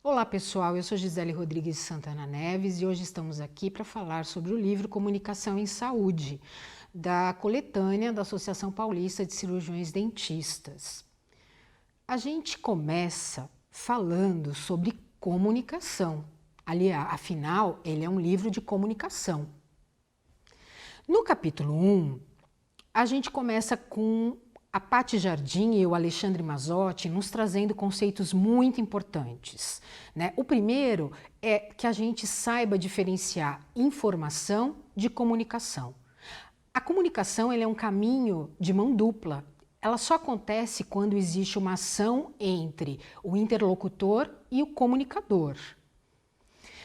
Olá pessoal, eu sou Gisele Rodrigues de Santana Neves e hoje estamos aqui para falar sobre o livro Comunicação em Saúde, da coletânea da Associação Paulista de Cirurgiões Dentistas. A gente começa falando sobre comunicação. Afinal, ele é um livro de comunicação. No capítulo 1, a gente começa com a Paty Jardim e o Alexandre Mazzotti nos trazendo conceitos muito importantes, né? O primeiro é que a gente saiba diferenciar informação de comunicação. A comunicação é um caminho de mão dupla. Ela só acontece quando existe uma ação entre o interlocutor e o comunicador.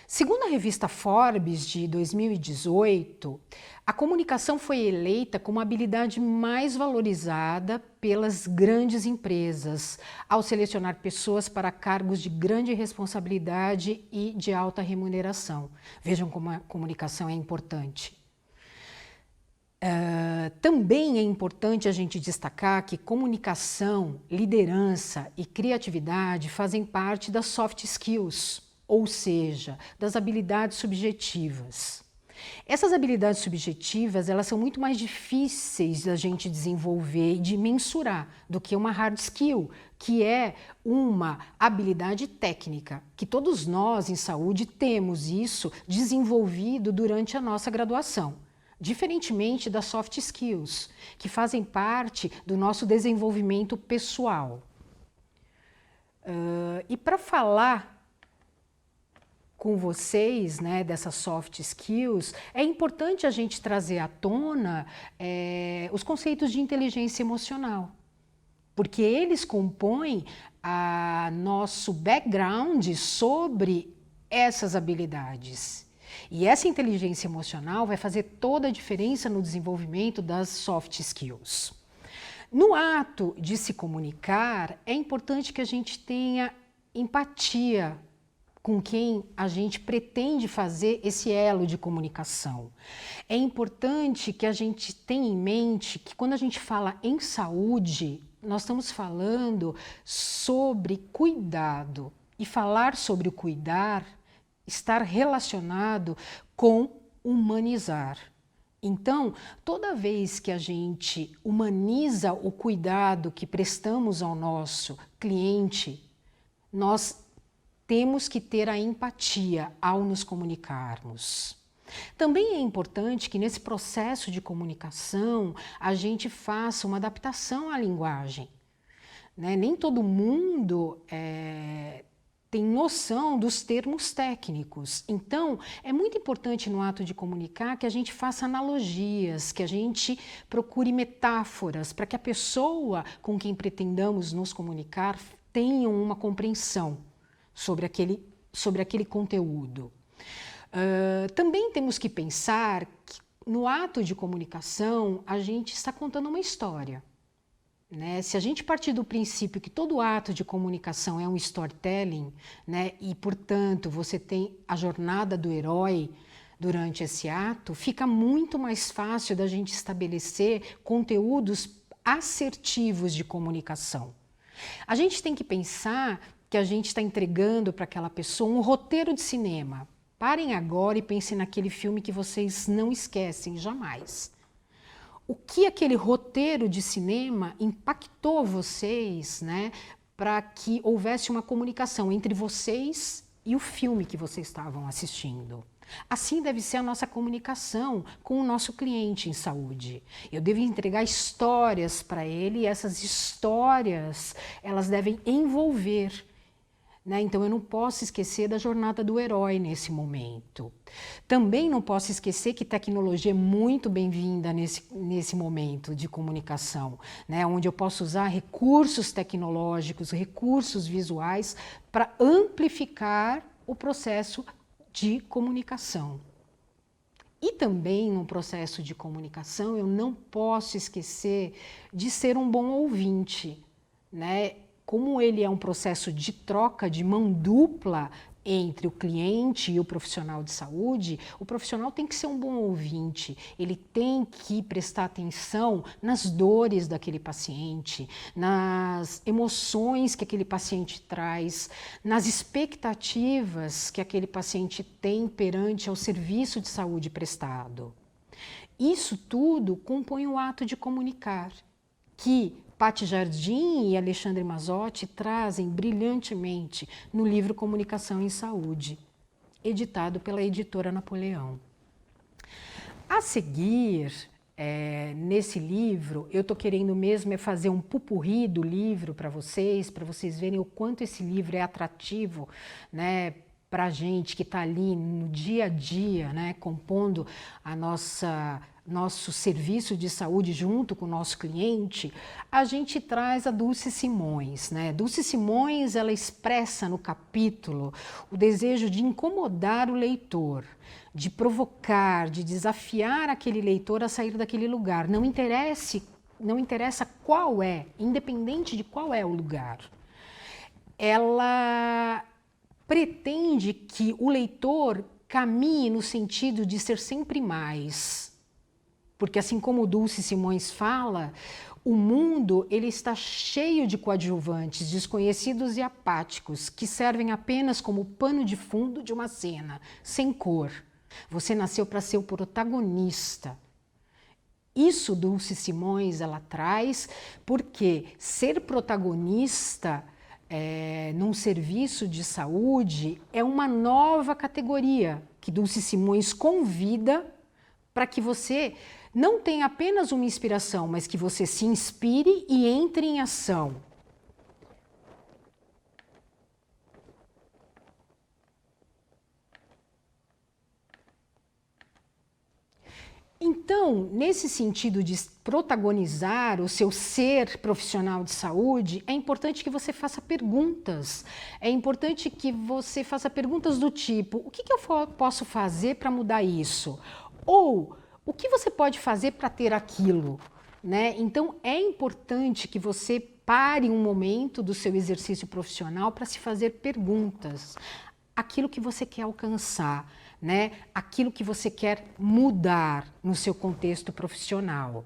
Segundo a revista Forbes de 2018, a comunicação foi eleita como a habilidade mais valorizada pelas grandes empresas ao selecionar pessoas para cargos de grande responsabilidade e de alta remuneração. Vejam como a comunicação é importante. Também é importante a gente destacar que comunicação, liderança e criatividade fazem parte das soft skills, ou seja, das habilidades subjetivas. Essas habilidades subjetivas, elas são muito mais difíceis da gente desenvolver e de mensurar do que uma hard skill, que é uma habilidade técnica, que todos nós em saúde temos isso desenvolvido durante a nossa graduação. Diferentemente das soft skills, que fazem parte do nosso desenvolvimento pessoal. E para falar com vocês, né, dessas soft skills, é importante a gente trazer à tona os conceitos de inteligência emocional, porque eles compõem nosso background sobre essas habilidades. E essa inteligência emocional vai fazer toda a diferença no desenvolvimento das soft skills. No ato de se comunicar, é importante que a gente tenha empatia com quem a gente pretende fazer esse elo de comunicação. É importante que a gente tenha em mente que quando a gente fala em saúde, nós estamos falando sobre cuidado. E falar sobre o cuidar estar relacionado com humanizar. Então, toda vez que a gente humaniza o cuidado que prestamos ao nosso cliente, nós temos que ter a empatia ao nos comunicarmos. Também é importante que nesse processo de comunicação a gente faça uma adaptação à linguagem, né? Nem todo mundo tem noção dos termos técnicos. Então, é muito importante no ato de comunicar que a gente faça analogias, que a gente procure metáforas, para que a pessoa com quem pretendamos nos comunicar tenha uma compreensão sobre aquele conteúdo. Também temos que pensar que no ato de comunicação a gente está contando uma história. Né? Se a gente partir do princípio que todo ato de comunicação é um storytelling, né? E, portanto, você tem a jornada do herói durante esse ato, fica muito mais fácil da gente estabelecer conteúdos assertivos de comunicação. A gente tem que pensar que a gente está entregando para aquela pessoa um roteiro de cinema. Parem agora e pensem naquele filme que vocês não esquecem jamais. O que aquele roteiro de cinema impactou vocês, né, para que houvesse uma comunicação entre vocês e o filme que vocês estavam assistindo. Assim deve ser a nossa comunicação com o nosso cliente em saúde. Eu devo entregar histórias para ele e essas histórias, elas devem envolver. Né? Então eu não posso esquecer da jornada do herói nesse momento. Também não posso esquecer que tecnologia é muito bem-vinda nesse momento de comunicação, né? Onde eu posso usar recursos tecnológicos, recursos visuais para amplificar o processo de comunicação. E também no processo de comunicação eu não posso esquecer de ser um bom ouvinte, né? Como ele é um processo de troca, de mão dupla, entre o cliente e o profissional de saúde, o profissional tem que ser um bom ouvinte, ele tem que prestar atenção nas dores daquele paciente, nas emoções que aquele paciente traz, nas expectativas que aquele paciente tem perante ao serviço de saúde prestado. Isso tudo compõe o ato de comunicar, que Paty Jardim e Alexandre Mazzotti trazem brilhantemente no livro Comunicação em Saúde, editado pela editora Napoleão. A seguir, nesse livro, eu estou querendo mesmo fazer um pupurri do livro para vocês verem o quanto esse livro é atrativo, né, para a gente que está ali no dia a dia, né, compondo a nosso serviço de saúde junto com o nosso cliente. A gente traz a Dulce Simões, né? Dulce Simões, ela expressa no capítulo o desejo de incomodar o leitor, de provocar, de desafiar aquele leitor a sair daquele lugar. Não interessa qual é, independente de qual é o lugar. Ela pretende que o leitor caminhe no sentido de ser sempre mais. Porque assim como Dulce Simões fala, o mundo ele está cheio de coadjuvantes, desconhecidos e apáticos, que servem apenas como pano de fundo de uma cena, sem cor. Você nasceu para ser o protagonista. Isso Dulce Simões ela traz porque ser protagonista num serviço de saúde é uma nova categoria que Dulce Simões convida para que você não tenha apenas uma inspiração, mas que você se inspire e entre em ação. Então, nesse sentido de protagonizar o seu ser profissional de saúde, é importante que você faça perguntas. É importante que você faça perguntas do tipo: o que eu posso fazer para mudar isso? Ou o que você pode fazer para ter aquilo? Né? Então, é importante que você pare um momento do seu exercício profissional para se fazer perguntas. Aquilo que você quer alcançar, né? Aquilo que você quer mudar no seu contexto profissional.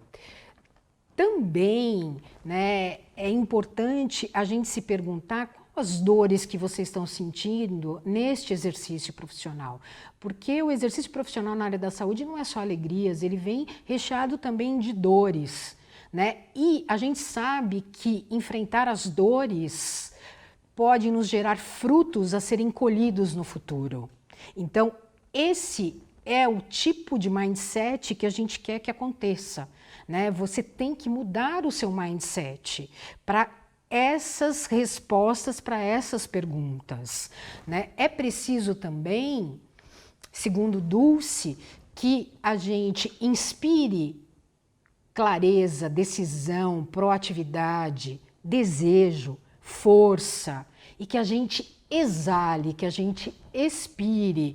Também, né, é importante a gente se perguntar quais as dores que vocês estão sentindo neste exercício profissional. Porque o exercício profissional na área da saúde não é só alegrias, ele vem recheado também de dores, né? E a gente sabe que enfrentar as dores pode nos gerar frutos a serem colhidos no futuro. Então, esse é o tipo de mindset que a gente quer que aconteça, né? Você tem que mudar o seu mindset para essas respostas, para essas perguntas, né? É preciso também, segundo Dulce, que a gente inspire clareza, decisão, proatividade, desejo, força, e que a gente exale, que a gente expire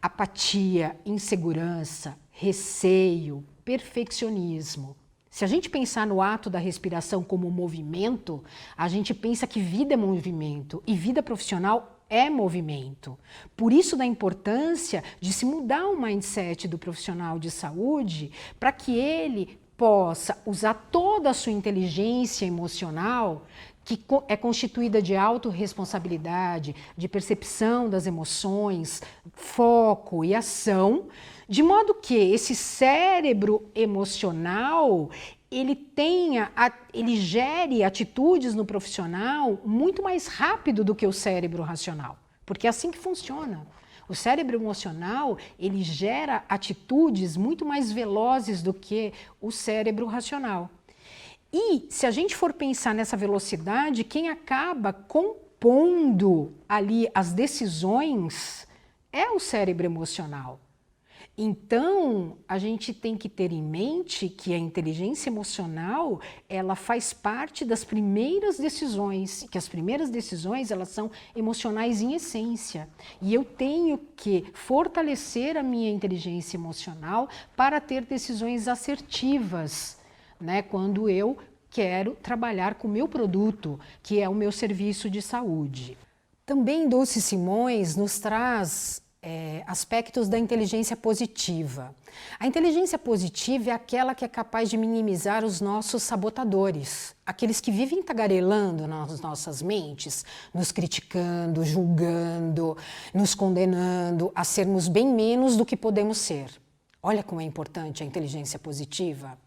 apatia, insegurança, receio, perfeccionismo. Se a gente pensar no ato da respiração como movimento, a gente pensa que vida é movimento e vida profissional é movimento. Por isso da importância de se mudar o mindset do profissional de saúde para que ele possa usar toda a sua inteligência emocional, que é constituída de autorresponsabilidade, de percepção das emoções, foco e ação, de modo que esse cérebro emocional ele gere atitudes no profissional muito mais rápido do que o cérebro racional, porque é assim que funciona. O cérebro emocional, ele gera atitudes muito mais velozes do que o cérebro racional. E se a gente for pensar nessa velocidade, quem acaba compondo ali as decisões é o cérebro emocional. Então, a gente tem que ter em mente que a inteligência emocional, ela faz parte das primeiras decisões, que as primeiras decisões, elas são emocionais em essência. E eu tenho que fortalecer a minha inteligência emocional para ter decisões assertivas, né, quando eu quero trabalhar com o meu produto, que é o meu serviço de saúde. Também Dulce Simões nos traz aspectos da inteligência positiva. A inteligência positiva é aquela que é capaz de minimizar os nossos sabotadores, aqueles que vivem tagarelando nas nossas mentes, nos criticando, julgando, nos condenando a sermos bem menos do que podemos ser. Olha como é importante a inteligência positiva.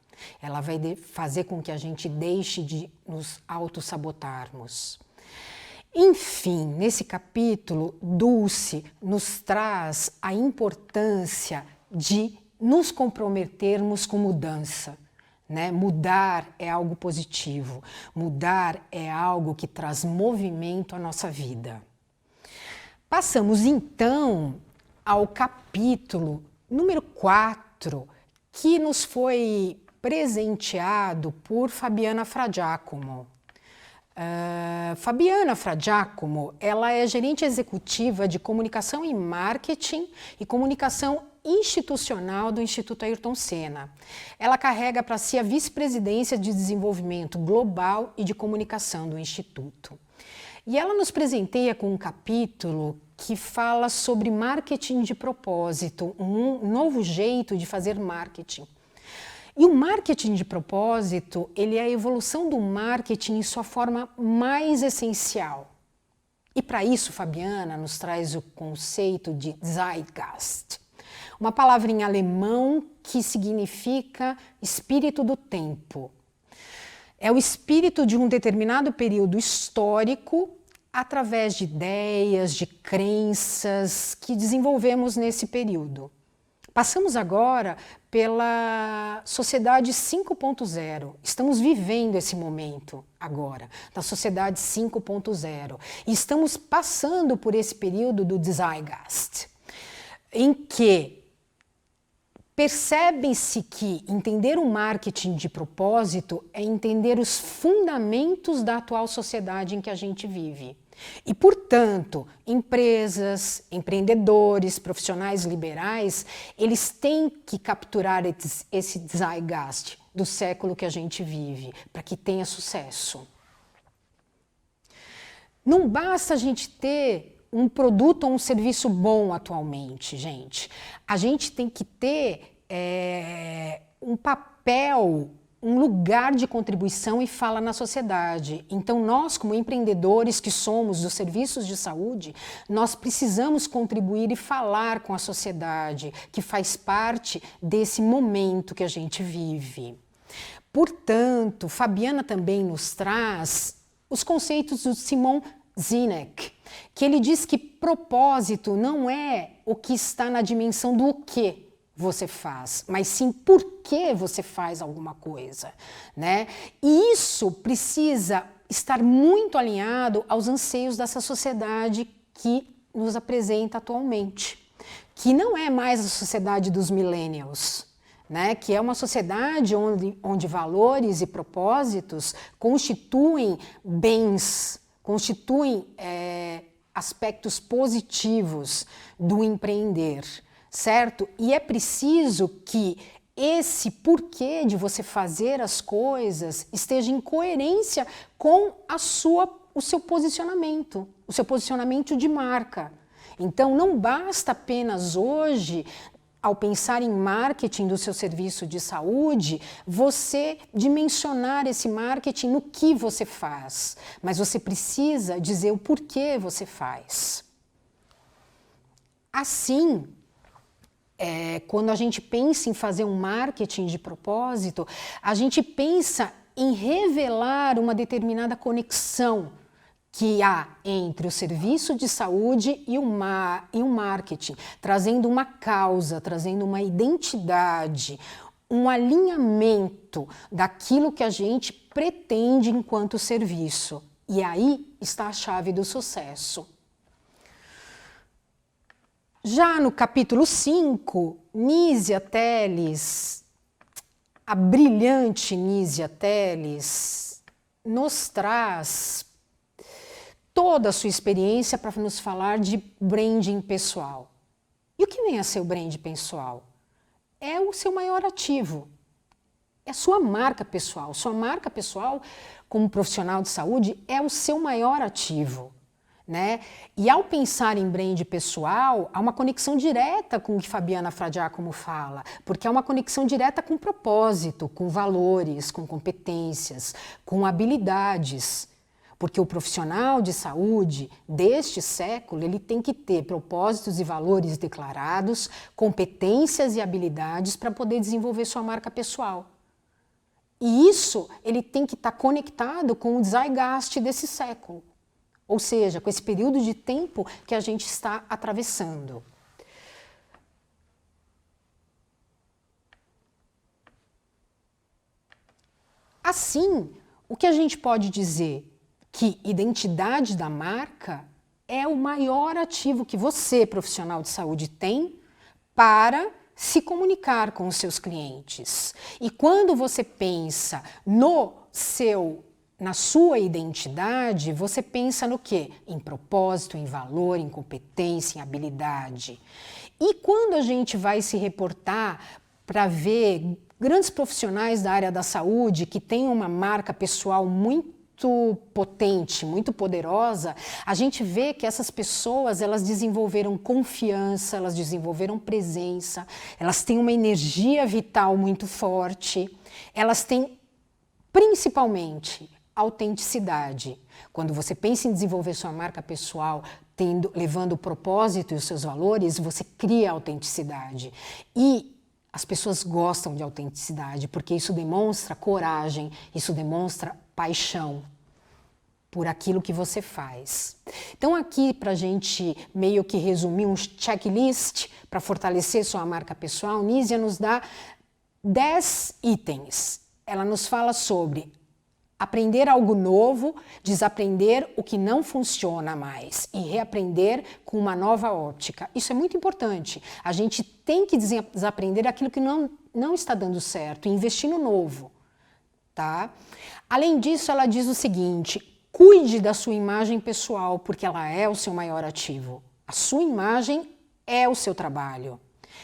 Ela vai fazer com que a gente deixe de nos autossabotarmos. Enfim, nesse capítulo, Dulce nos traz a importância de nos comprometermos com mudança, né? Mudar é algo positivo, mudar é algo que traz movimento à nossa vida. Passamos então ao capítulo número 4, que nos foi presenteado por Fabiana Fra Giacomo. Fabiana Fra Giacomo, ela é gerente executiva de comunicação e marketing e comunicação institucional do Instituto Ayrton Senna. Ela carrega para si a vice-presidência de desenvolvimento global e de comunicação do Instituto. E ela nos presenteia com um capítulo que fala sobre marketing de propósito, um novo jeito de fazer marketing. E o marketing de propósito, ele é a evolução do marketing em sua forma mais essencial. E para isso, Fabiana nos traz o conceito de Zeitgeist, uma palavra em alemão que significa espírito do tempo. É o espírito de um determinado período histórico através de ideias, de crenças que desenvolvemos nesse período. Passamos agora pela sociedade 5.0. Estamos vivendo esse momento agora, da sociedade 5.0. E estamos passando por esse período do Zeitgeist, em que percebe-se que entender o marketing de propósito é entender os fundamentos da atual sociedade em que a gente vive. E, portanto, empresas, empreendedores, profissionais liberais, eles têm que capturar esse Zeitgeist do século que a gente vive, para que tenha sucesso. Não basta a gente ter um produto ou um serviço bom atualmente, gente. A gente tem que ter um papel, um lugar de contribuição e fala na sociedade. Então, nós, como empreendedores que somos dos serviços de saúde, nós precisamos contribuir e falar com a sociedade, que faz parte desse momento que a gente vive. Portanto, Fabiana também nos traz os conceitos do Simon Sinek, que ele diz que propósito não é o que está na dimensão do que você faz, mas sim por que você faz alguma coisa, né? E isso precisa estar muito alinhado aos anseios dessa sociedade que nos apresenta atualmente, que não é mais a sociedade dos millennials, né? Que é uma sociedade onde valores e propósitos constituem bens, constituem aspectos positivos do empreender, certo? E é preciso que esse porquê de você fazer as coisas esteja em coerência com o seu posicionamento de marca. Então, não basta apenas hoje, ao pensar em marketing do seu serviço de saúde, você dimensionar esse marketing no que você faz, mas você precisa dizer o porquê você faz. Assim, quando a gente pensa em fazer um marketing de propósito, a gente pensa em revelar uma determinada conexão que há entre o serviço de saúde e o marketing, trazendo uma causa, trazendo uma identidade, um alinhamento daquilo que a gente pretende enquanto serviço. E aí está a chave do sucesso. Já no capítulo 5, Nízia Telles, a brilhante Nízia Telles, nos traz toda a sua experiência para nos falar de branding pessoal. E o que vem a ser o branding pessoal? É o seu maior ativo, é a sua marca pessoal. Sua marca pessoal, como profissional de saúde, é o seu maior ativo, né? E ao pensar em brand pessoal, há uma conexão direta com o que Fabiana Fradiacomo fala, porque há uma conexão direta com propósito, com valores, com competências, com habilidades. Porque o profissional de saúde deste século, ele tem que ter propósitos e valores declarados, competências e habilidades para poder desenvolver sua marca pessoal. E isso ele tem que estar conectado com o zeitgeist desse século. Ou seja, com esse período de tempo que a gente está atravessando. Assim, o que a gente pode dizer? Que identidade da marca é o maior ativo que você, profissional de saúde, tem para se comunicar com os seus clientes. E quando você pensa na sua identidade, você pensa no quê? Em propósito, em valor, em competência, em habilidade. E quando a gente vai se reportar para ver grandes profissionais da área da saúde que têm uma marca pessoal muito potente, muito poderosa, a gente vê que essas pessoas, elas desenvolveram confiança, elas desenvolveram presença, elas têm uma energia vital muito forte, elas têm principalmente autenticidade. Quando você pensa em desenvolver sua marca pessoal, levando o propósito e os seus valores, você cria autenticidade. E as pessoas gostam de autenticidade, porque isso demonstra coragem, isso demonstra paixão por aquilo que você faz. Então aqui, para a gente meio que resumir um checklist para fortalecer sua marca pessoal, Nízia nos dá 10 itens. Ela nos fala sobre aprender algo novo, desaprender o que não funciona mais e reaprender com uma nova óptica. Isso é muito importante. A gente tem que desaprender aquilo que não está dando certo e investir no novo. Tá? Além disso, ela diz o seguinte: cuide da sua imagem pessoal, porque ela é o seu maior ativo. A sua imagem é o seu trabalho.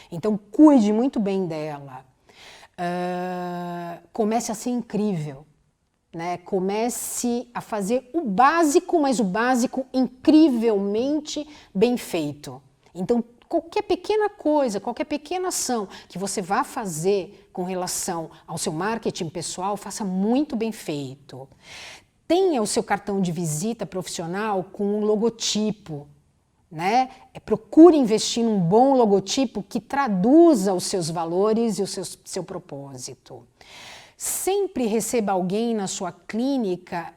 Então, cuide muito bem dela. Comece a ser incrível. Né? Comece a fazer o básico, mas o básico incrivelmente bem feito. Então, qualquer pequena coisa, qualquer pequena ação que você vá fazer com relação ao seu marketing pessoal, faça muito bem feito. Tenha o seu cartão de visita profissional com um logotipo. Né? Procure investir num bom logotipo que traduza os seus valores e o seu propósito. Sempre receba alguém na sua clínica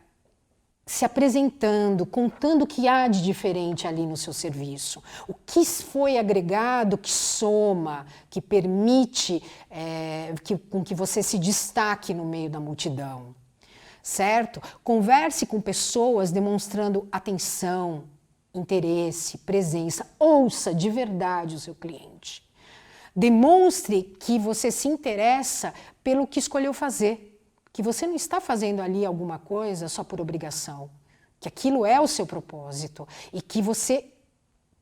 se apresentando, contando o que há de diferente ali no seu serviço. O que foi agregado, que soma, que permite com que você se destaque no meio da multidão. Certo? Converse com pessoas demonstrando atenção, interesse, presença. Ouça de verdade o seu cliente. Demonstre que você se interessa pelo que escolheu fazer, que você não está fazendo ali alguma coisa só por obrigação, que aquilo é o seu propósito e que você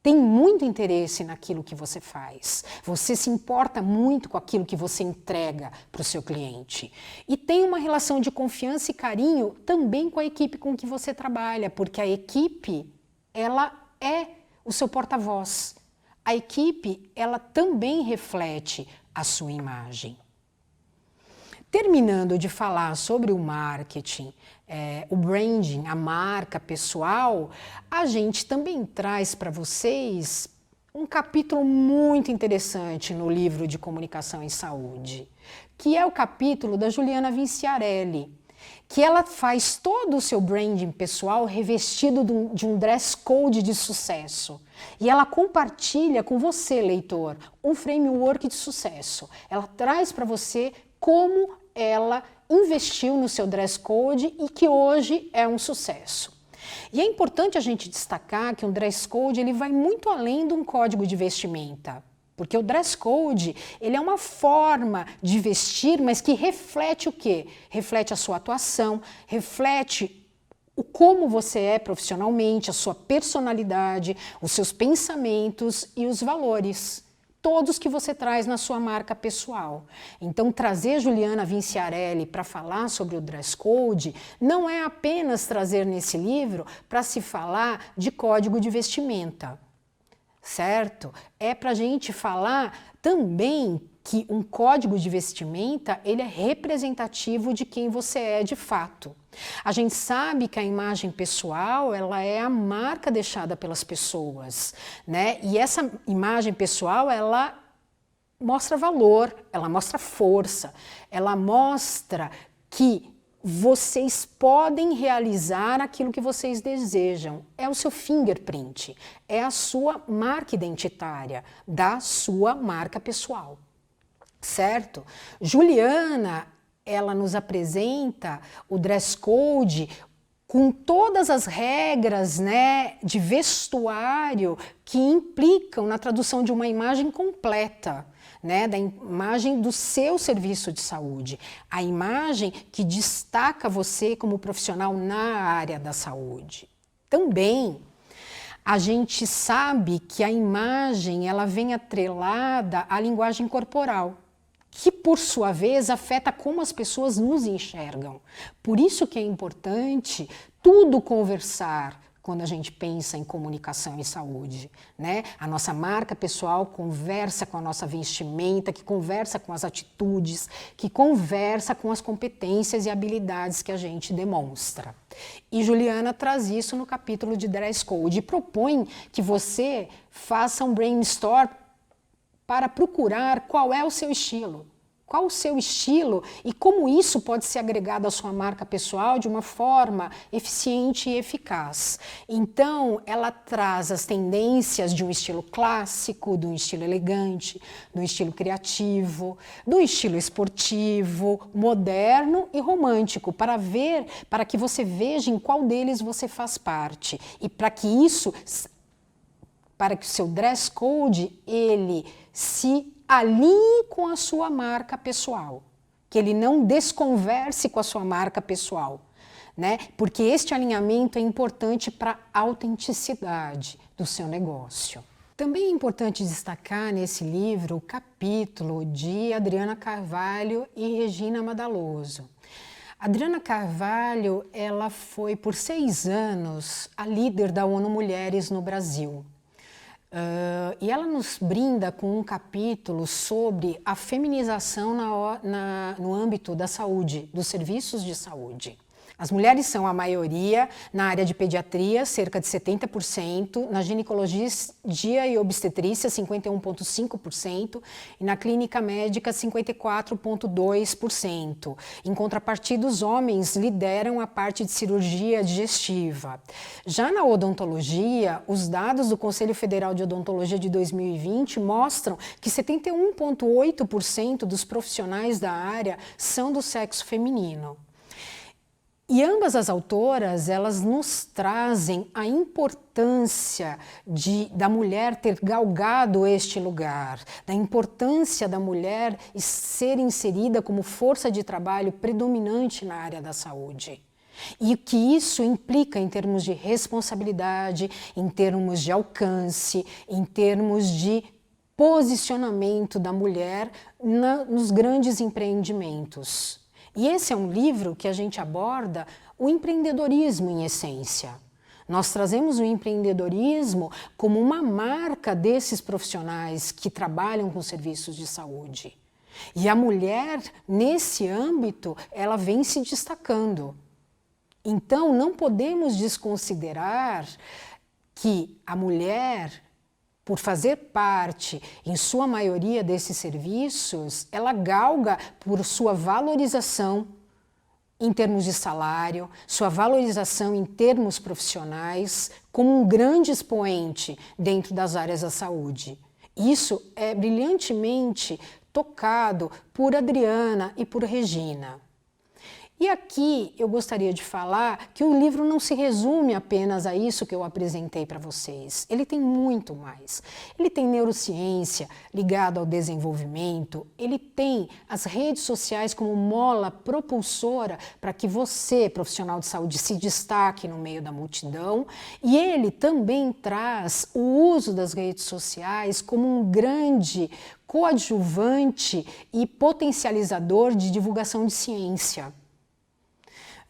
tem muito interesse naquilo que você faz. Você se importa muito com aquilo que você entrega para o seu cliente. E tem uma relação de confiança e carinho também com a equipe com que você trabalha, porque a equipe, ela é o seu porta-voz. A equipe, ela também reflete a sua imagem. Terminando de falar sobre o marketing, o branding, a marca pessoal, a gente também traz para vocês um capítulo muito interessante no livro de Comunicação em Saúde, que é o capítulo da Juliana Vinciarelli, que ela faz todo o seu branding pessoal revestido de um dress code de sucesso. E ela compartilha com você, leitor, um framework de sucesso. Ela traz para você como ela investiu no seu dress code e que hoje é um sucesso. E é importante a gente destacar que um dress code ele vai muito além de um código de vestimenta. Porque o dress code, ele é uma forma de vestir, mas que reflete o quê? Reflete a sua atuação, reflete o como você é profissionalmente, a sua personalidade, os seus pensamentos e os valores. todos que você traz na sua marca pessoal. Então, trazer Juliana Vinciarelli para falar sobre o dress code não é apenas trazer nesse livro para se falar de código de vestimenta, certo? É para a gente falar também que um código de vestimenta ele é representativo de quem você é de fato. A gente sabe que a imagem pessoal ela é a marca deixada pelas pessoas, né? E essa imagem pessoal ela mostra valor, ela mostra força, ela mostra que vocês podem realizar aquilo que vocês desejam. É o seu fingerprint, é a sua marca identitária da sua marca pessoal, certo? Juliana, ela nos apresenta o dress code com todas as regras, né, de vestuário que implicam na tradução de uma imagem completa, né, da imagem do seu serviço de saúde, a imagem que destaca você como profissional na área da saúde. Também a gente sabe que a imagem ela vem atrelada à linguagem corporal, que por sua vez afeta como as pessoas nos enxergam. Por isso que é importante tudo conversar quando a gente pensa em comunicação e saúde, né? A nossa marca pessoal conversa com a nossa vestimenta, que conversa com as atitudes, que conversa com as competências e habilidades que a gente demonstra. E Juliana traz isso no capítulo de Dress Code e propõe que você faça um brainstorm para procurar qual é o seu estilo. Qual o seu estilo e como isso pode ser agregado à sua marca pessoal de uma forma eficiente e eficaz. Então, ela traz as tendências de um estilo clássico, de um estilo elegante, de um estilo criativo, do estilo esportivo, moderno e romântico, para que você veja em qual deles você faz parte e para que o seu dress code ele se alinhe com a sua marca pessoal, que ele não desconverse com a sua marca pessoal, né? Porque este alinhamento é importante para a autenticidade do seu negócio. Também é importante destacar nesse livro o capítulo de Adriana Carvalho e Regina Madaloso. Adriana Carvalho, ela foi por 6 anos a líder da ONU Mulheres no Brasil. E ela nos brinda com um capítulo sobre a feminização no âmbito da saúde, dos serviços de saúde. As mulheres são a maioria na área de pediatria, cerca de 70%, na ginecologia e obstetrícia, 51,5%, e na clínica médica, 54,2%. Em contrapartida, os homens lideram a parte de cirurgia digestiva. Já na odontologia, os dados do Conselho Federal de Odontologia de 2020 mostram que 71,8% dos profissionais da área são do sexo feminino. E ambas as autoras, elas nos trazem a importância da mulher ter galgado este lugar, da importância da mulher ser inserida como força de trabalho predominante na área da saúde. E o que isso implica em termos de responsabilidade, em termos de alcance, em termos de posicionamento da mulher nos grandes empreendimentos. E esse é um livro que a gente aborda o empreendedorismo em essência. Nós trazemos o empreendedorismo como uma marca desses profissionais que trabalham com serviços de saúde. E a mulher, nesse âmbito, ela vem se destacando. Então, não podemos desconsiderar que a mulher, por fazer parte, em sua maioria, desses serviços, ela galga por sua valorização em termos de salário, sua valorização em termos profissionais, como um grande expoente dentro das áreas da saúde. Isso é brilhantemente tocado por Adriana e por Regina. E aqui eu gostaria de falar que o livro não se resume apenas a isso que eu apresentei para vocês. Ele tem muito mais. Ele tem neurociência ligada ao desenvolvimento, ele tem as redes sociais como mola propulsora para que você, profissional de saúde, se destaque no meio da multidão, e ele também traz o uso das redes sociais como um grande coadjuvante e potencializador de divulgação de ciência.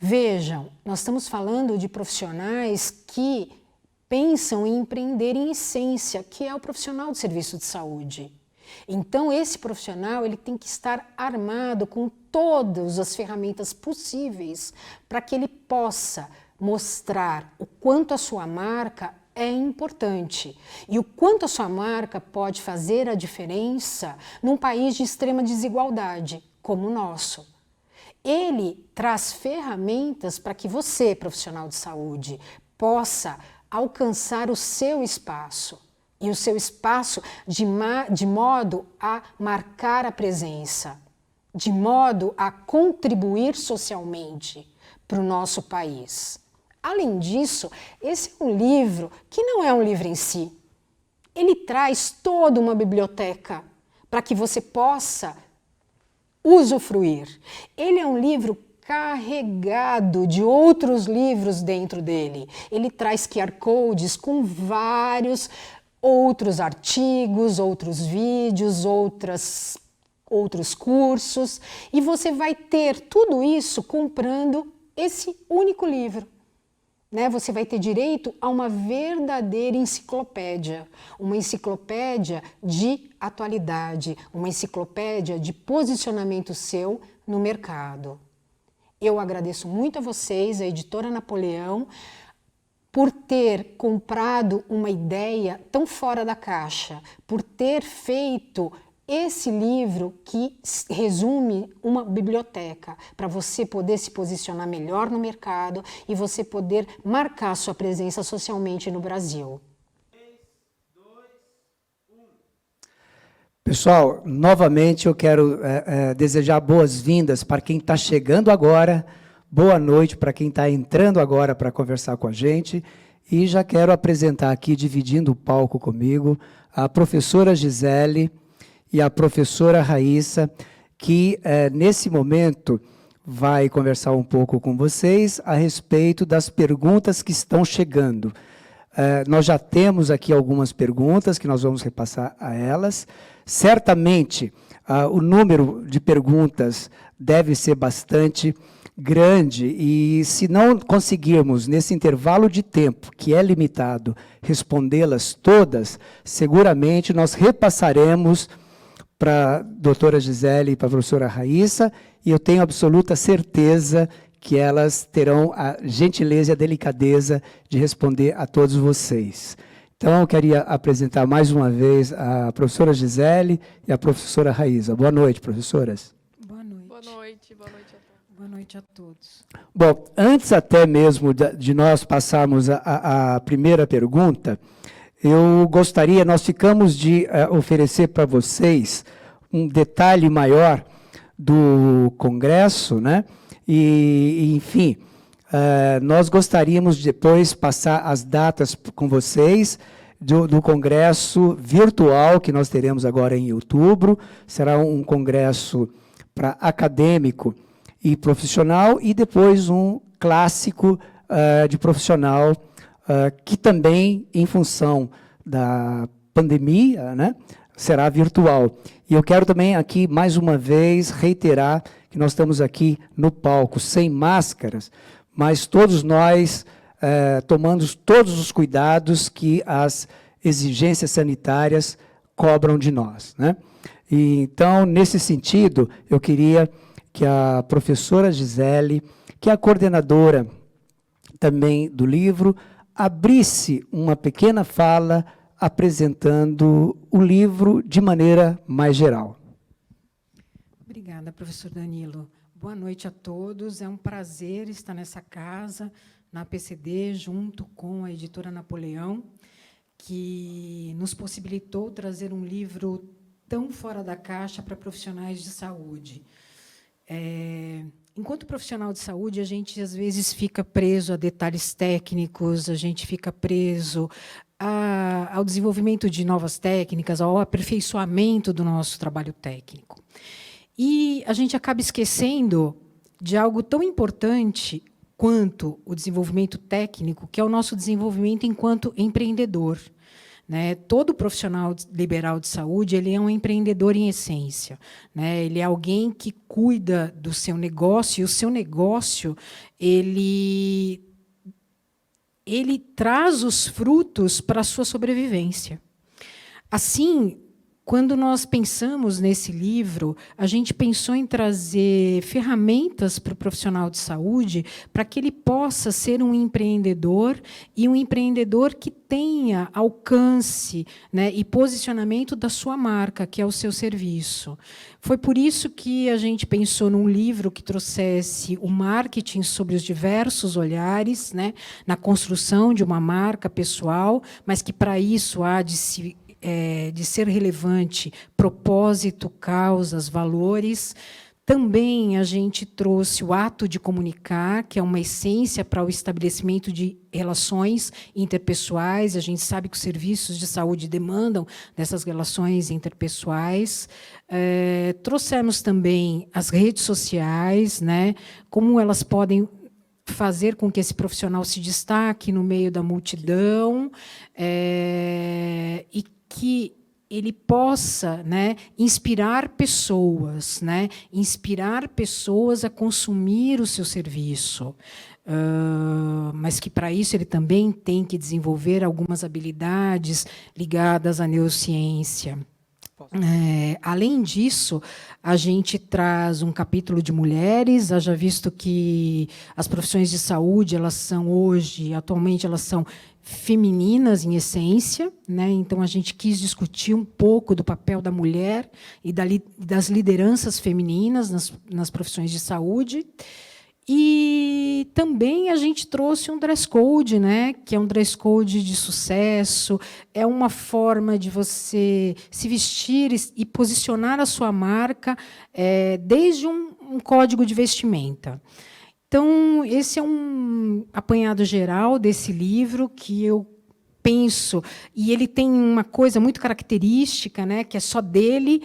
Vejam, nós estamos falando de profissionais que pensam em empreender em essência, que é o profissional de serviço de saúde. Então, esse profissional ele tem que estar armado com todas as ferramentas possíveis para que ele possa mostrar o quanto a sua marca é importante e o quanto a sua marca pode fazer a diferença num país de extrema desigualdade, como o nosso. Ele traz ferramentas para que você, profissional de saúde, possa alcançar o seu espaço. E o seu espaço de modo a marcar a presença, de modo a contribuir socialmente para o nosso país. Além disso, esse é um livro que não é um livro em si. Ele traz toda uma biblioteca para que você possa usufruir. Ele é um livro carregado de outros livros dentro dele. Ele traz QR codes com vários outros artigos, outros vídeos, outros cursos, e você vai ter tudo isso comprando esse único livro. Você vai ter direito a uma verdadeira enciclopédia, uma enciclopédia de atualidade, uma enciclopédia de posicionamento seu no mercado. Eu agradeço muito a vocês, a Editora Napoleão, por ter comprado uma ideia tão fora da caixa, por ter feito esse livro que resume uma biblioteca para você poder se posicionar melhor no mercado e você poder marcar sua presença socialmente no Brasil. 3, 2, 1. Pessoal, novamente eu quero desejar boas-vindas para quem está chegando agora, boa noite para quem está entrando agora para conversar com a gente, e já quero apresentar aqui, dividindo o palco comigo, a professora Gisele e a professora Raíssa, que nesse momento vai conversar um pouco com vocês a respeito das perguntas que estão chegando. Nós já temos aqui algumas perguntas que nós vamos repassar a elas. Certamente, o número de perguntas deve ser bastante grande e, se não conseguirmos, nesse intervalo de tempo, que é limitado, respondê-las todas, seguramente nós repassaremos para a doutora Gisele e para a professora Raíssa, e eu tenho absoluta certeza que elas terão a gentileza e a delicadeza de responder a todos vocês. Então, eu queria apresentar mais uma vez a professora Gisele e a professora Raíssa. Boa noite, professoras. Boa noite. Boa noite, boa noite a todos. Boa noite a todos. Bom, antes até mesmo de nós passarmos a primeira pergunta, eu gostaria, nós ficamos de oferecer para vocês um detalhe maior do Congresso, né? E enfim, nós gostaríamos de depois passar as datas com vocês do Congresso virtual que nós teremos agora em outubro. Será um congresso para acadêmico e profissional, e depois um clássico de profissional, que também, em função da pandemia, né, será virtual. E eu quero também aqui, mais uma vez, reiterar que nós estamos aqui no palco sem máscaras, mas todos nós tomando todos os cuidados que as exigências sanitárias cobram de nós, né? E, então, nesse sentido, eu queria que a professora Gisele, que é a coordenadora também do livro, abrisse uma pequena fala apresentando o livro de maneira mais geral. Obrigada, professor Danilo. Boa noite a todos. É um prazer estar nessa casa, na PCD, junto com a Editora Napoleão, que nos possibilitou trazer um livro tão fora da caixa para profissionais de saúde. enquanto profissional de saúde, a gente às vezes fica preso a detalhes técnicos, a gente fica preso ao desenvolvimento de novas técnicas, ao aperfeiçoamento do nosso trabalho técnico. E a gente acaba esquecendo de algo tão importante quanto o desenvolvimento técnico, que é o nosso desenvolvimento enquanto empreendedor. Né? Todo profissional liberal de saúde ele é um empreendedor em essência. Né? Ele é alguém que cuida do seu negócio, e o seu negócio ele traz os frutos para a sua sobrevivência. Assim, quando nós pensamos nesse livro, a gente pensou em trazer ferramentas para o profissional de saúde para que ele possa ser um empreendedor e um empreendedor que tenha alcance, né, e posicionamento da sua marca, que é o seu serviço. Foi por isso que a gente pensou num livro que trouxesse o marketing sobre os diversos olhares, né, na construção de uma marca pessoal, mas que, para isso, há de ser relevante propósito, causas, valores. Também a gente trouxe o ato de comunicar, que é uma essência para o estabelecimento de relações interpessoais. A gente sabe que os serviços de saúde demandam dessas relações interpessoais. Trouxemos também as redes sociais, né, como elas podem fazer com que esse profissional se destaque no meio da multidão, e que ele possa, né, inspirar pessoas, né, inspirar pessoas a consumir o seu serviço. Mas que, para isso, ele também tem que desenvolver algumas habilidades ligadas à neurociência. Além disso, a gente traz um capítulo de mulheres, haja visto que as profissões de saúde, elas são hoje, atualmente, elas são femininas em essência, né? Então a gente quis discutir um pouco do papel da mulher e das lideranças femininas nas profissões de saúde. E também a gente trouxe um dress code, né, que é um dress code de sucesso, é uma forma de você se vestir e posicionar a sua marca, desde um código de vestimenta. Então, esse é um apanhado geral desse livro que eu penso, e ele tem uma coisa muito característica, né, que é só dele,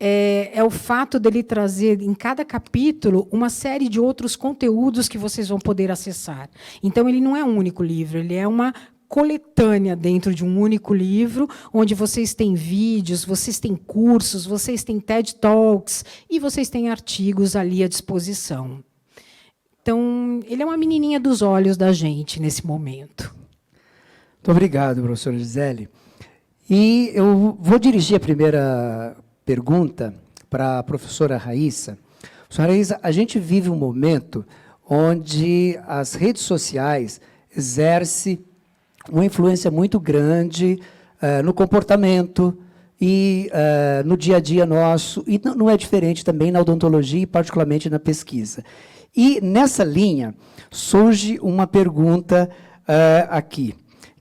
é o fato dele trazer em cada capítulo uma série de outros conteúdos que vocês vão poder acessar. Então, ele não é um único livro, ele é uma coletânea dentro de um único livro, onde vocês têm vídeos, vocês têm cursos, vocês têm TED Talks e vocês têm artigos ali à disposição. Então, ele é uma menininha dos olhos da gente nesse momento. Muito obrigado, professora Gisele. E eu vou dirigir a primeira pergunta para a professora Raíssa. Professora Raíssa, a gente vive um momento onde as redes sociais exercem uma influência muito grande no comportamento e no dia a dia nosso, e não é diferente também na odontologia e particularmente na pesquisa. E, nessa linha, surge uma pergunta aqui.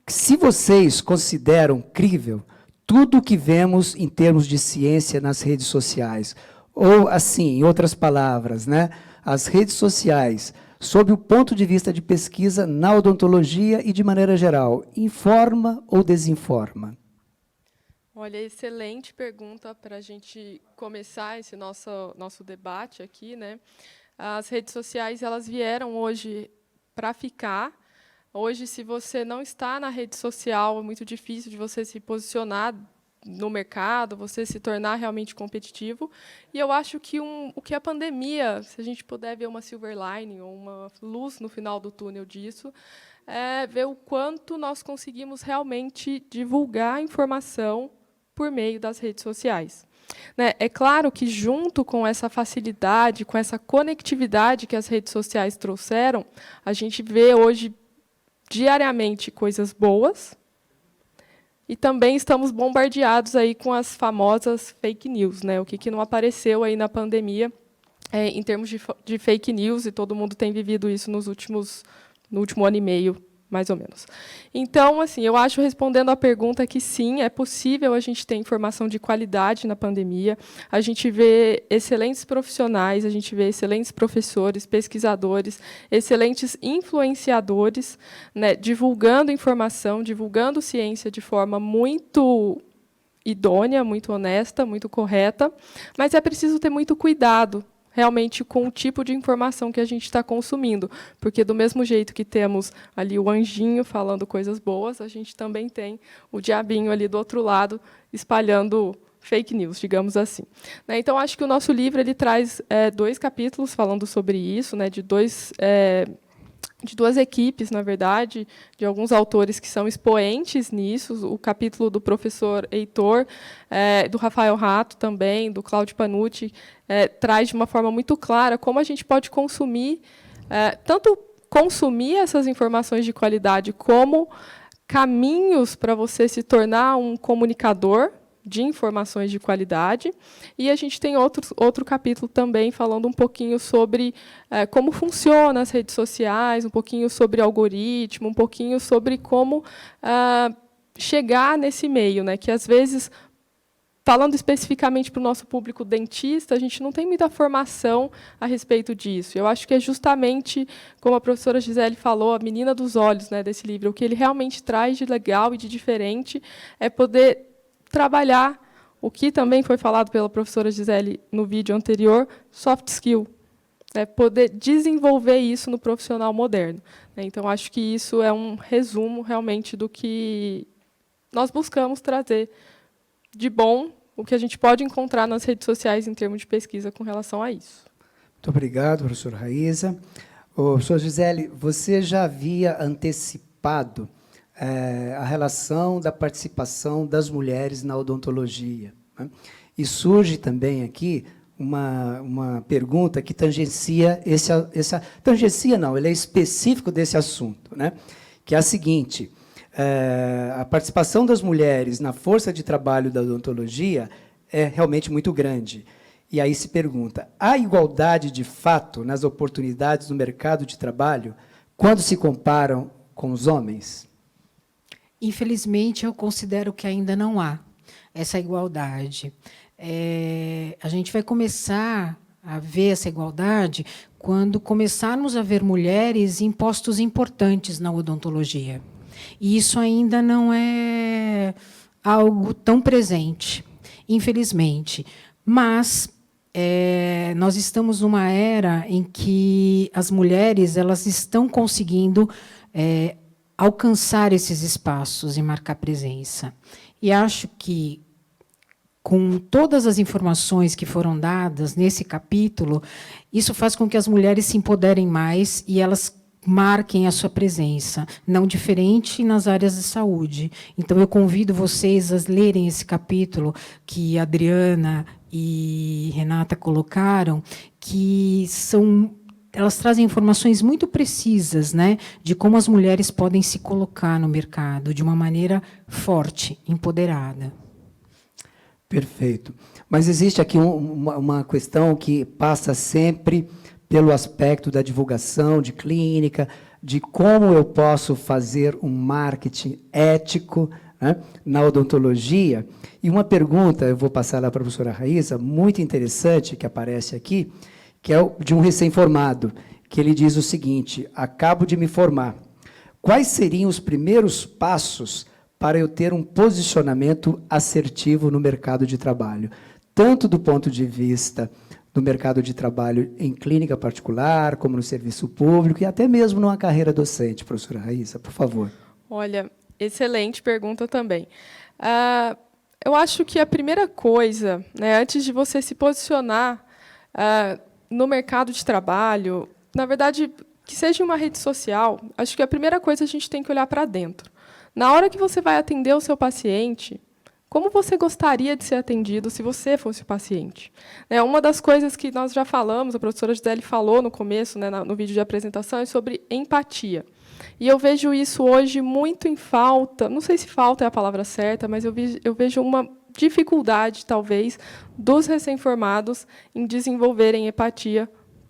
Se vocês consideram crível tudo o que vemos em termos de ciência nas redes sociais, ou, assim, em outras palavras, né, as redes sociais, sob o ponto de vista de pesquisa na odontologia e, de maneira geral, informa ou desinforma? Olha, excelente pergunta para a gente começar esse nosso debate aqui, né? As redes sociais, elas vieram hoje para ficar. Hoje, se você não está na rede social, é muito difícil de você se posicionar no mercado, você se tornar realmente competitivo. E eu acho que o que a pandemia, se a gente puder ver uma silver lining, ou uma luz no final do túnel disso, é ver o quanto nós conseguimos realmente divulgar a informação por meio das redes sociais. Né? É claro que, junto com essa facilidade, com essa conectividade que as redes sociais trouxeram, a gente vê hoje, diariamente, coisas boas, e também estamos bombardeados aí com as famosas fake news, né? O que não apareceu aí na pandemia em termos de fake news, e todo mundo tem vivido isso no último ano e meio mais ou menos. Então, assim, eu acho, respondendo à pergunta, que sim, é possível a gente ter informação de qualidade na pandemia. A gente vê excelentes profissionais, a gente vê excelentes professores, pesquisadores, excelentes influenciadores, né, divulgando informação, divulgando ciência de forma muito idônea, muito honesta, muito correta, mas é preciso ter muito cuidado realmente com o tipo de informação que a gente está consumindo, porque do mesmo jeito que temos ali o anjinho falando coisas boas, a gente também tem o diabinho ali do outro lado espalhando fake news, digamos assim. Né, então, acho que o nosso livro ele traz 2 capítulos falando sobre isso, né, de duas equipes, na verdade, de alguns autores que são expoentes nisso, o capítulo do professor Heitor, do Rafael Rato também, do Cláudio Panucci, traz de uma forma muito clara como a gente pode consumir, tanto consumir essas informações de qualidade, como caminhos para você se tornar um comunicador de informações de qualidade. E a gente tem outro capítulo também falando um pouquinho sobre como funcionam as redes sociais, um pouquinho sobre algoritmo, um pouquinho sobre como chegar nesse meio, né, que, às vezes, falando especificamente para o nosso público dentista, a gente não tem muita formação a respeito disso. Eu acho que é justamente, como a professora Gisele falou, a menina dos olhos, né, desse livro, o que ele realmente traz de legal e de diferente é poder trabalhar o que também foi falado pela professora Gisele no vídeo anterior, soft skill, poder desenvolver isso no profissional moderno. Então, acho que isso é um resumo, realmente, do que nós buscamos trazer de bom, o que a gente pode encontrar nas redes sociais em termos de pesquisa com relação a isso. Muito obrigado, professora Raíza. Professora Gisele, você já havia antecipado a relação da participação das mulheres na odontologia, né? E surge também aqui uma pergunta que tangencia tangencia não, ele é específico desse assunto, né? Que é a seguinte: a participação das mulheres na força de trabalho da odontologia é realmente muito grande. E aí se pergunta: há igualdade de fato nas oportunidades no mercado de trabalho quando se comparam com os homens? Infelizmente, eu considero que ainda não há essa igualdade. A gente vai começar a ver essa igualdade quando começarmos a ver mulheres em postos importantes na odontologia. E isso ainda não é algo tão presente, infelizmente. Mas nós estamos numa era em que as mulheres elas estão conseguindo alcançar esses espaços e marcar presença. E acho que, com todas as informações que foram dadas nesse capítulo, isso faz com que as mulheres se empoderem mais e elas marquem a sua presença, não diferente nas áreas de saúde. Então, eu convido vocês a lerem esse capítulo que a Adriana e Renata colocaram, que elas trazem informações muito precisas, né, de como as mulheres podem se colocar no mercado de uma maneira forte, empoderada. Perfeito. Mas existe aqui uma questão que passa sempre pelo aspecto da divulgação de clínica, de como eu posso fazer um marketing ético, né, na odontologia. E uma pergunta, eu vou passar lá para a professora Raíza, muito interessante, que aparece aqui, que é de um recém-formado, que ele diz o seguinte: acabo de me formar. Quais seriam os primeiros passos para eu ter um posicionamento assertivo no mercado de trabalho? Tanto do ponto de vista do mercado de trabalho em clínica particular, como no serviço público, e até mesmo numa carreira docente. Professora Raíza, por favor. Olha, excelente pergunta também. Eu acho que a primeira coisa, né, antes de você se posicionar no mercado de trabalho, na verdade, que seja uma rede social, acho que a primeira coisa a gente tem que olhar para dentro. Na hora que você vai atender o seu paciente, como você gostaria de ser atendido se você fosse o paciente? Uma das coisas que nós já falamos, a professora Gisele falou no começo, né, no vídeo de apresentação, é sobre empatia. E eu vejo isso hoje muito em falta, não sei se falta é a palavra certa, mas eu vejo uma dificuldade, talvez, dos recém-formados em desenvolverem empatia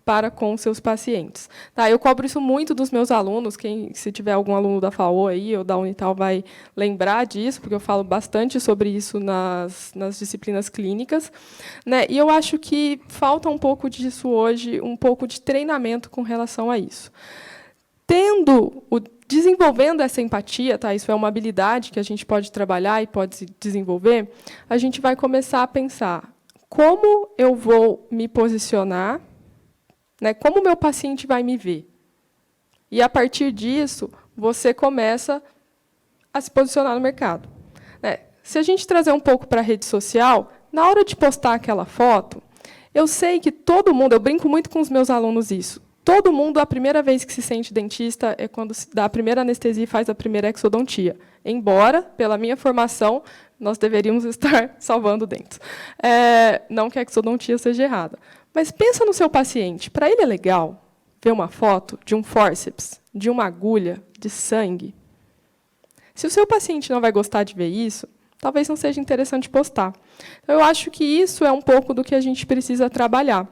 para com seus pacientes. Tá, eu cobro isso muito dos meus alunos, se tiver algum aluno da FAO aí, ou da Unital vai lembrar disso, porque eu falo bastante sobre isso nas disciplinas clínicas, né? E eu acho que falta um pouco disso hoje, um pouco de treinamento com relação a isso. Desenvolvendo essa empatia, tá? Isso é uma habilidade que a gente pode trabalhar e pode desenvolver, a gente vai começar a pensar como eu vou me posicionar, né? Como o meu paciente vai me ver. E, a partir disso, você começa a se posicionar no mercado. Né? Se a gente trazer um pouco para a rede social, na hora de postar aquela foto, eu sei que todo mundo, eu brinco muito com os meus alunos isso, todo mundo, a primeira vez que se sente dentista é quando se dá a primeira anestesia e faz a primeira exodontia. Embora, pela minha formação, nós deveríamos estar salvando dentes. Não que a exodontia seja errada. Mas pensa no seu paciente. Para ele é legal ver uma foto de um fórceps, de uma agulha, de sangue. Se o seu paciente não vai gostar de ver isso, talvez não seja interessante postar. Então, eu acho que isso é um pouco do que a gente precisa trabalhar.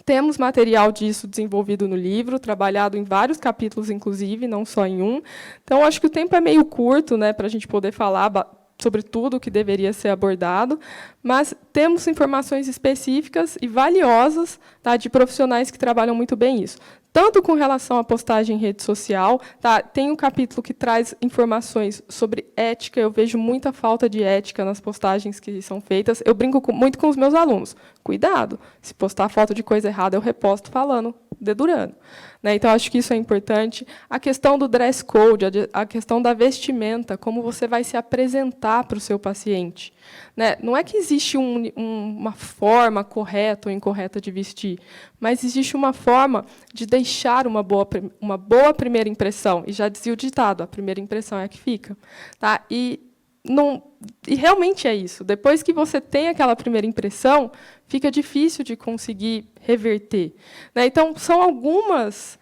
Temos material disso desenvolvido no livro, trabalhado em vários capítulos, inclusive, não só em um. Então, acho que o tempo é meio curto, né, para a gente poder falar sobre tudo o que deveria ser abordado, mas temos informações específicas e valiosas, tá, de profissionais que trabalham muito bem isso. Tanto com relação à postagem em rede social, tá, tem um capítulo que traz informações sobre ética, eu vejo muita falta de ética nas postagens que são feitas. Eu brinco muito com os meus alunos. Cuidado, se postar foto de coisa errada, eu reposto falando, dedurando. Né? Então, acho que isso é importante. A questão do dress code, a questão da vestimenta, como você vai se apresentar para o seu paciente. Né? Não é que existe uma forma correta ou incorreta de vestir, mas existe uma forma de deixar uma boa primeira impressão. E já dizia o ditado, a primeira impressão é a que fica. Tá? E realmente é isso. Depois que você tem aquela primeira impressão, fica difícil de conseguir reverter. Né? Então, são algumas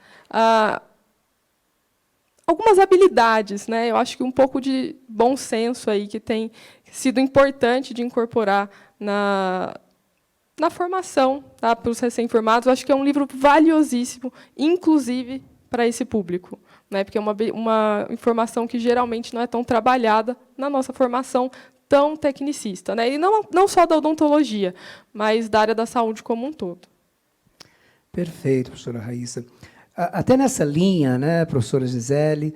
habilidades, né? Eu acho que um pouco de bom senso aí que tem sido importante de incorporar na formação, tá, para os recém-formados. Eu acho que é um livro valiosíssimo, inclusive para esse público, né? Porque é uma informação que geralmente não é tão trabalhada na nossa formação tão tecnicista, né? E não só da odontologia, mas da área da saúde como um todo. Perfeito, professora Raíssa. Até nessa linha, né, professora Gisele,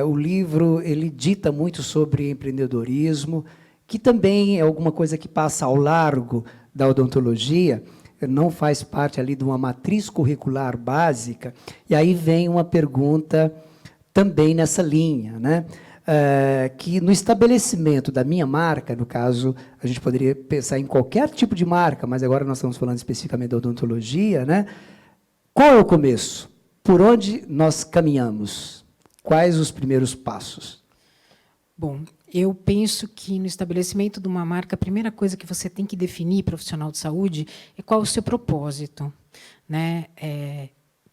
o livro ele dita muito sobre empreendedorismo, que também é alguma coisa que passa ao largo da odontologia, não faz parte ali de uma matriz curricular básica, e aí vem uma pergunta também nessa linha, né? Que no estabelecimento da minha marca, no caso, a gente poderia pensar em qualquer tipo de marca, mas agora nós estamos falando especificamente da odontologia, né? Qual é o começo? Por onde nós caminhamos? Quais os primeiros passos? Bom, eu penso que no estabelecimento de uma marca, a primeira coisa que você tem que definir, profissional de saúde, é qual é o seu propósito. Né?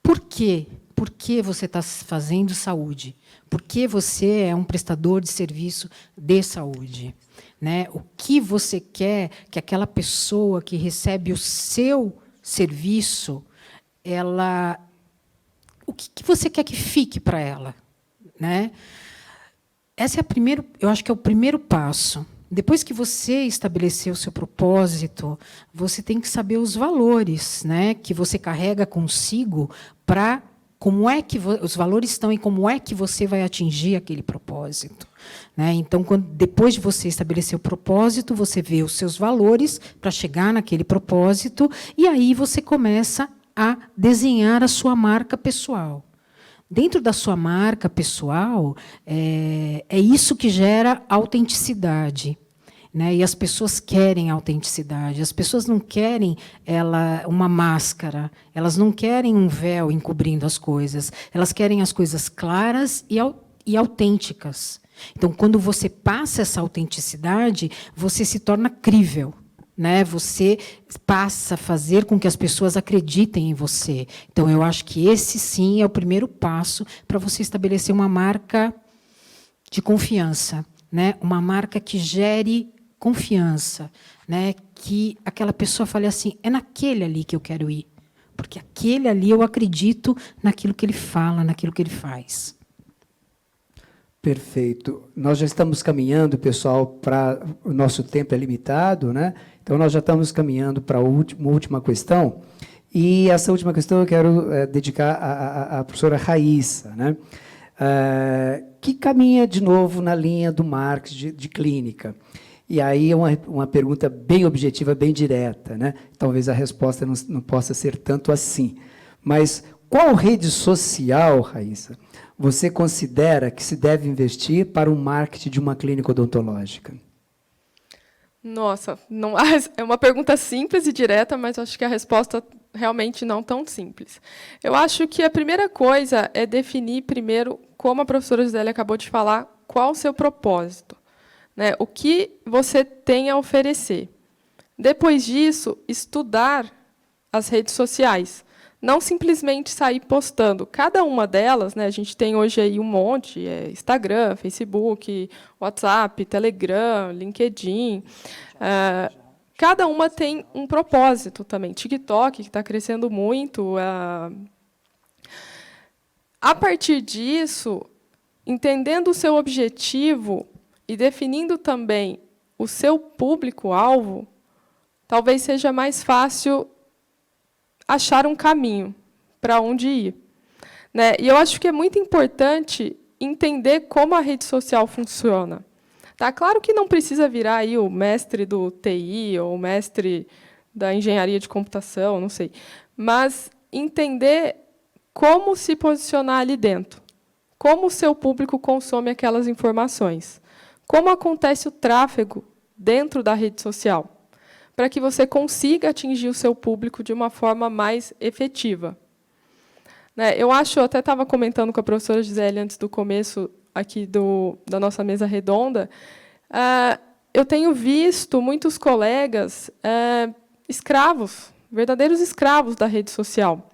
Por quê? Por que você está fazendo saúde? Por que você é um prestador de serviço de saúde? Né? O que você quer que aquela pessoa que recebe o seu serviço, o que você quer que fique para ela? Né? Essa é eu acho que é o primeiro passo. Depois que você estabeleceu o seu propósito, você tem que saber os valores, né, que você carrega consigo para como é que os valores estão e como é que você vai atingir aquele propósito. Né? Então, depois de você estabelecer o propósito, você vê os seus valores para chegar naquele propósito, e aí você começa a desenhar a sua marca pessoal. Dentro da sua marca pessoal, é isso que gera autenticidade. Né? E as pessoas querem autenticidade. As pessoas não querem uma máscara, elas não querem um véu encobrindo as coisas. Elas querem as coisas claras e autênticas. Então, quando você passa essa autenticidade, você se torna crível. Né? Você passa a fazer com que as pessoas acreditem em você. Então, eu acho que esse, sim, é o primeiro passo para você estabelecer uma marca de confiança, né? Uma marca que gere confiança, né? Que aquela pessoa fale assim, é naquele ali que eu quero ir. porque aquele ali eu acredito naquilo que ele fala, naquilo que ele faz. Perfeito. Nós já estamos caminhando, pessoal, para o nosso tempo é limitado, né? Então nós já estamos caminhando para a última questão. E essa última questão eu quero dedicar à professora Raíssa, né? Que caminha de novo na linha do marketing de clínica. E aí é uma pergunta bem objetiva, bem direta, né? Talvez a resposta não possa ser tanto assim. Mas qual rede social, Raíssa, você considera que se deve investir para o marketing de uma clínica odontológica? Nossa, não, é uma pergunta simples e direta, mas acho que a resposta realmente não tão simples. Eu acho que a primeira coisa é definir primeiro, como a professora Gisele acabou de falar, qual o seu propósito, né? O que você tem a oferecer. Depois disso, estudar as redes sociais. Não simplesmente sair postando. Cada uma delas, né, a gente tem hoje aí um monte, Instagram, Facebook, WhatsApp, Telegram, LinkedIn. Cada uma tem um propósito também. TikTok, que está crescendo muito. A partir disso, entendendo o seu objetivo e definindo também o seu público-alvo, talvez seja mais fácil achar um caminho para onde ir, né? E eu acho que é muito importante entender como a rede social funciona. Tá claro que não precisa virar aí o mestre do TI ou o mestre da engenharia de computação, não sei, mas entender como se posicionar ali dentro, como o seu público consome aquelas informações, como acontece o tráfego dentro da rede social, para que você consiga atingir o seu público de uma forma mais efetiva. Né, eu até estava comentando com a professora Gisele antes do começo aqui da nossa mesa redonda, eu tenho visto muitos colegas escravos, verdadeiros escravos da rede social.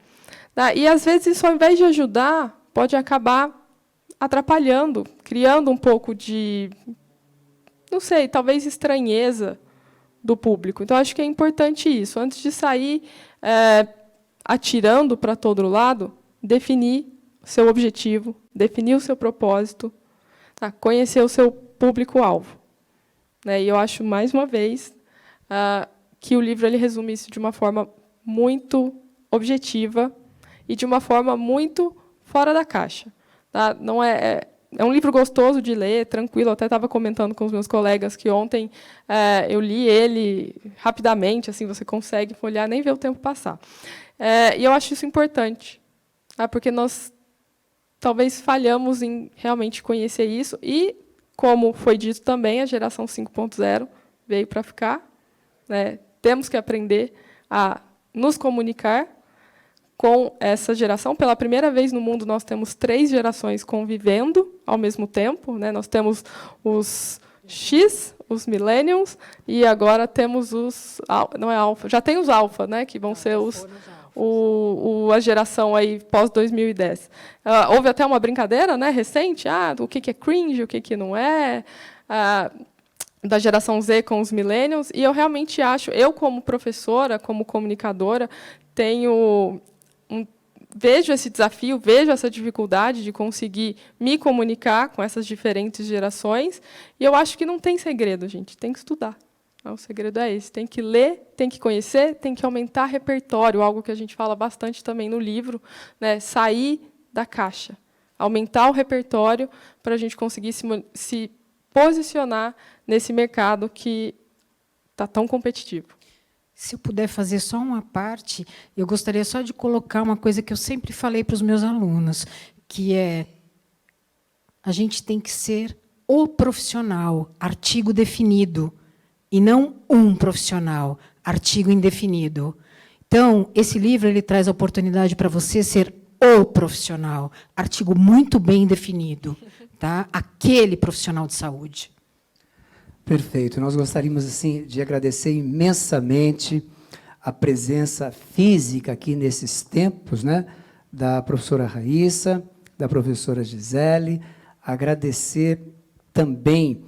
Tá? E, às vezes, isso, ao invés de ajudar, pode acabar atrapalhando, criando um pouco de, não sei, talvez estranheza do público. Então, acho que é importante isso. Antes de sair atirando para todo lado, definir o seu objetivo, definir o seu propósito, tá? Conhecer o seu público-alvo. Né? E eu acho, mais uma vez, que o livro ele resume isso de uma forma muito objetiva e de uma forma muito fora da caixa. Tá? Não é um livro gostoso de ler, tranquilo. Eu até estava comentando com os meus colegas que ontem eu li ele rapidamente, assim, você consegue folhear, nem ver o tempo passar. E eu acho isso importante, tá? Porque nós talvez falhamos em realmente conhecer isso e, como foi dito também, a geração 5.0 veio para ficar. Né? Temos que aprender a nos comunicar com essa geração. Pela primeira vez no mundo, nós temos 3 gerações convivendo ao mesmo tempo. Né? Nós temos os X, os Millennials, e agora temos os... Não é alfa, já tem os alfa, né? Que vão ser a geração aí pós-2010. Houve até uma brincadeira, né, recente, o que é cringe, o que não é, da geração Z com os Millennials, e eu realmente acho, eu como professora, como comunicadora, vejo esse desafio, vejo essa dificuldade de conseguir me comunicar com essas diferentes gerações, e eu acho que não tem segredo, gente, tem que estudar. O segredo é esse, tem que ler, tem que conhecer, tem que aumentar repertório, algo que a gente fala bastante também no livro, né? Sair da caixa, aumentar o repertório para a gente conseguir se posicionar nesse mercado que está tão competitivo. Se eu puder fazer só uma parte, eu gostaria só de colocar uma coisa que eu sempre falei para os meus alunos, que é a gente tem que ser o profissional, artigo definido, e não um profissional, artigo indefinido. Então, esse livro ele traz a oportunidade para você ser o profissional, artigo muito bem definido, tá? Aquele profissional de saúde. Perfeito. Nós gostaríamos assim de agradecer imensamente a presença física aqui nesses tempos, né, da professora Raíssa, da professora Gisele, agradecer também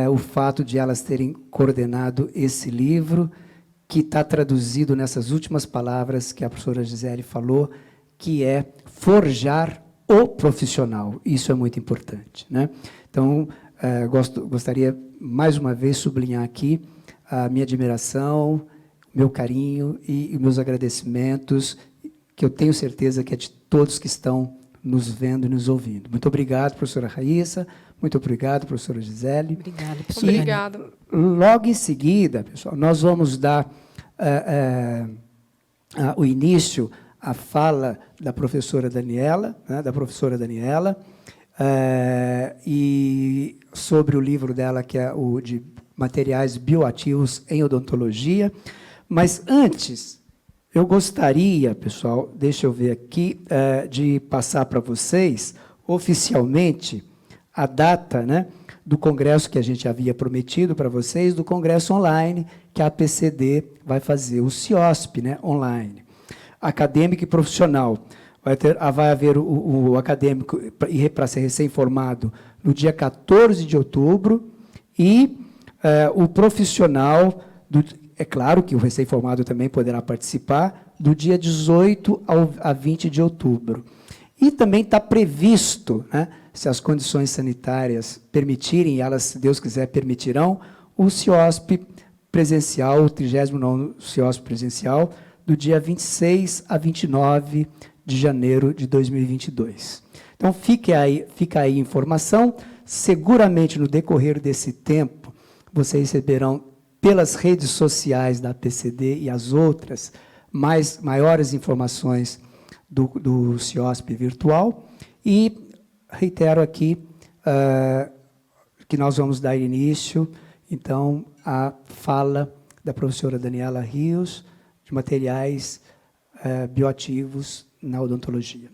o fato de elas terem coordenado esse livro, que está traduzido nessas últimas palavras que a professora Gisele falou, que é forjar o profissional. Isso é muito importante, né? Então, gostaria, mais uma vez, sublinhar aqui a minha admiração, meu carinho e meus agradecimentos, que eu tenho certeza que é de todos que estão nos vendo e nos ouvindo. Muito obrigado, professora Raíssa. Muito obrigado, professora Gisele. Obrigada, professora. Obrigada. Logo em seguida, pessoal, nós vamos dar o início à fala da professora Daniela, né, e sobre o livro dela, que é o de materiais bioativos em odontologia. Mas antes, eu gostaria, pessoal, deixa eu ver aqui, de passar para vocês, oficialmente, a data, né, do congresso que a gente havia prometido para vocês, do congresso online, que a APCD vai fazer, o CIOSP, né, online. Acadêmico e profissional. Vai haver o acadêmico para ser recém-formado no dia 14 de outubro e o profissional, é claro que o recém-formado também poderá participar, do dia 18 a 20 de outubro. E também está previsto, né, se as condições sanitárias permitirem, e elas, se Deus quiser, permitirão, o CIOSP presencial, o 39º CIOSP presencial, do dia 26 a 29 de janeiro de 2022. Então, fica aí a informação. Seguramente, no decorrer desse tempo, vocês receberão, pelas redes sociais da APCD e as outras, maiores informações do CIOSP virtual. E reitero aqui que nós vamos dar início, então, à fala da professora Daniela Rios, de materiais bioativos na odontologia.